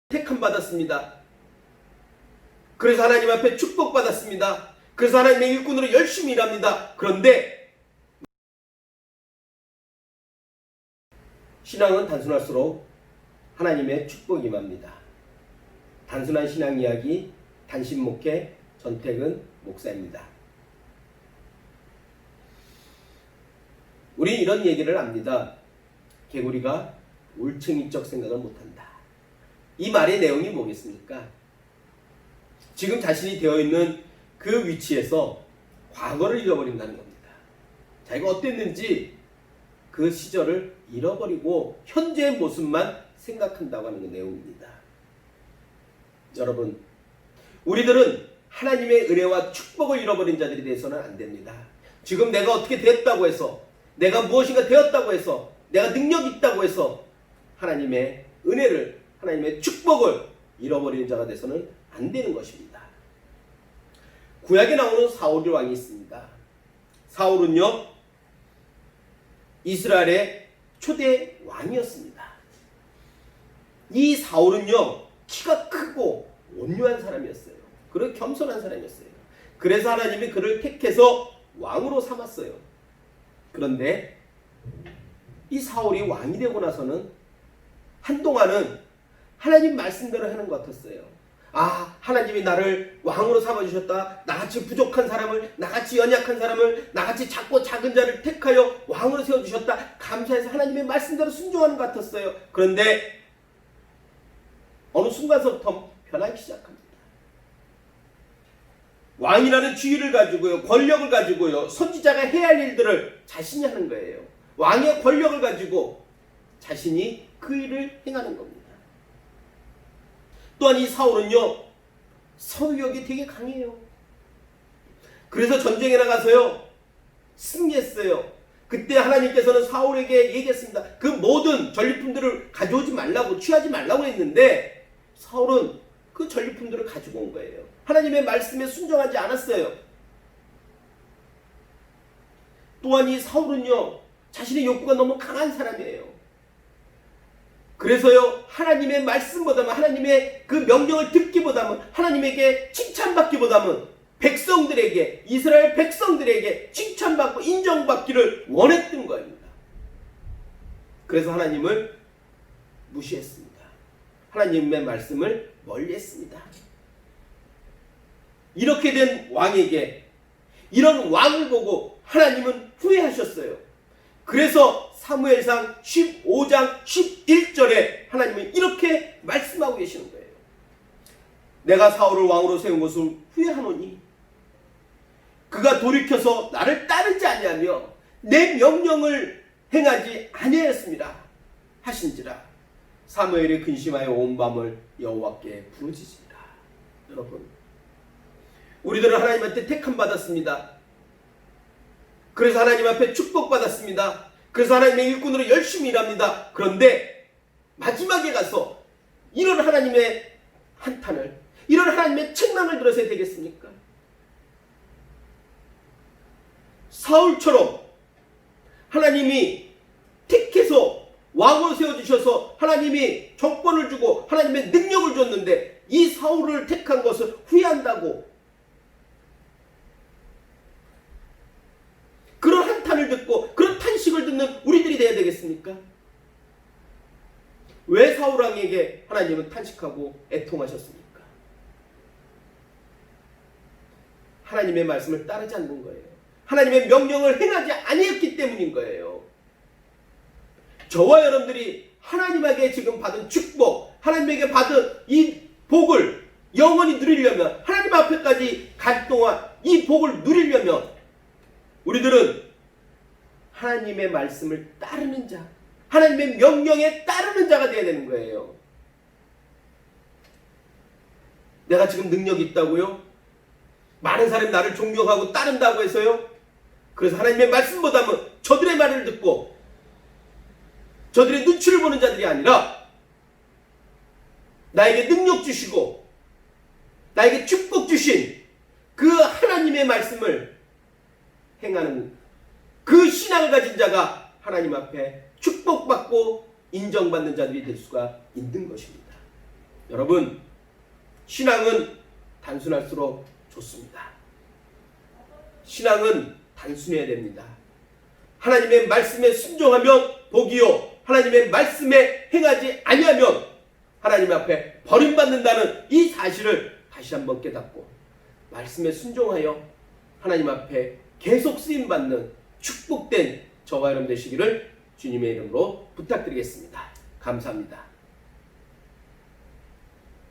택함 받았습니다. 그래서 하나님 앞에 축복받았습니다. 그래서 하나님의 일꾼으로 열심히 일합니다. 그런데 신앙은 단순할수록 하나님의 축복이 임합니다. 단순한 신앙 이야기, 단신 목회, 전택은 목사입니다. 우리 이런 얘기를 합니다. 개구리가 올챙이적 생각을 못한다. 이 말의 내용이 뭐겠습니까? 지금 자신이 되어 있는 그 위치에서 과거를 잃어버린다는 겁니다. 자기가 어땠는지 그 시절을 잃어버리고 현재의 모습만 생각한다고 하는 그 내용입니다. 여러분, 우리들은 하나님의 은혜와 축복을 잃어버린 자들이 되어서는 안 됩니다. 지금 내가 어떻게 됐다고 해서, 내가 무엇인가 되었다고 해서, 내가 능력이 있다고 해서 하나님의 은혜를, 하나님의 축복을 잃어버리는 자가 돼서는 안 되는 것입니다. 구약에 나오는 사울 왕이 있습니다. 사울은요, 이스라엘의 초대 왕이었습니다. 이 사울은요, 키가 크고 온유한 사람이었어요. 그리고 겸손한 사람이었어요. 그래서 하나님이 그를 택해서 왕으로 삼았어요. 그런데 이 사울이 왕이 되고 나서는 한동안은 하나님 말씀대로 하는 것 같았어요. 아, 하나님이 나를 왕으로 삼아주셨다. 나같이 부족한 사람을, 나같이 연약한 사람을, 나같이 작고 작은 자를 택하여 왕으로 세워주셨다. 감사해서 하나님의 말씀대로 순종하는 것 같았어요. 그런데 어느 순간서부터 변하기 시작합니다. 왕이라는 지위를 가지고요, 권력을 가지고요, 선지자가 해야 할 일들을 자신이 하는 거예요. 왕의 권력을 가지고 자신이 그 일을 행하는 겁니다. 또한 이 사울은요, 서유력이 되게 강해요. 그래서 전쟁에 나가서요, 승리했어요. 그때 하나님께서는 사울에게 얘기했습니다. 그 모든 전리품들을 가져오지 말라고, 취하지 말라고 했는데 사울은 그 전리품들을 가지고 온 거예요. 하나님의 말씀에 순종하지 않았어요. 또한 이 사울은요, 자신의 욕구가 너무 강한 사람이에요. 그래서요, 하나님의 말씀보다는, 하나님의 그 명령을 듣기보다는, 하나님에게 칭찬받기보다는 백성들에게, 이스라엘 백성들에게 칭찬받고 인정받기를 원했던 겁니다. 그래서 하나님을 무시했습니다. 하나님의 말씀을 멀리했습니다. 이렇게 된 왕에게, 이런 왕을 보고 하나님은 후회하셨어요. 그래서 사무엘상 15장 11절에 하나님은 이렇게 말씀하고 계시는 거예요. 내가 사울을 왕으로 세운 것을 후회하노니 그가 돌이켜서 나를 따르지 아니하며 내 명령을 행하지 아니하였습니다 하신지라. 사무엘이 근심하여 온 밤을 여호와께 부르짖으리라. 여러분, 우리들은 하나님한테 택함 받았습니다. 그래서 하나님 앞에 축복받았습니다. 그래서 하나님의 일꾼으로 열심히 일합니다. 그런데 마지막에 가서 이런 하나님의 한탄을, 이런 하나님의 책망을 들어서야 되겠습니까? 사울처럼 하나님이 택해서 왕으로 세워주셔서 하나님이 정권을 주고 하나님의 능력을 줬는데 이 사울을 택한 것을 후회한다고, 그런 한탄을 듣고 그런 탄식을 듣는 우리들이 되어야 되겠습니까? 왜 사울 왕에게 하나님은 탄식하고 애통하셨습니까? 하나님의 말씀을 따르지 않는 거예요. 하나님의 명령을 행하지 아니했기 때문인 거예요. 저와 여러분들이 하나님에게 지금 받은 축복, 하나님에게 받은 이 복을 영원히 누리려면, 하나님 앞에까지 갈 동안 이 복을 누리려면 우리들은 하나님의 말씀을 따르는 자, 하나님의 명령에 따르는 자가 되어야 되는 거예요. 내가 지금 능력이 있다고요? 많은 사람이 나를 존경하고 따른다고 해서요? 그래서 하나님의 말씀보다는 저들의 말을 듣고 저들의 눈치를 보는 자들이 아니라 나에게 능력 주시고 나에게 축복 주신 그 하나님의 말씀을 행하는 그 신앙을 가진 자가 하나님 앞에 축복받고 인정받는 자들이 될 수가 있는 것입니다. 여러분, 신앙은 단순할수록 좋습니다. 신앙은 단순해야 됩니다. 하나님의 말씀에 순종하면 복이요, 하나님의 말씀에 행하지 아니하면 하나님 앞에 버림받는다는 이 사실을 다시 한번 깨닫고 말씀에 순종하여 하나님 앞에 계속 쓰임받는 축복된 저와 여러분 되시기를 주님의 이름으로 부탁드리겠습니다. 감사합니다.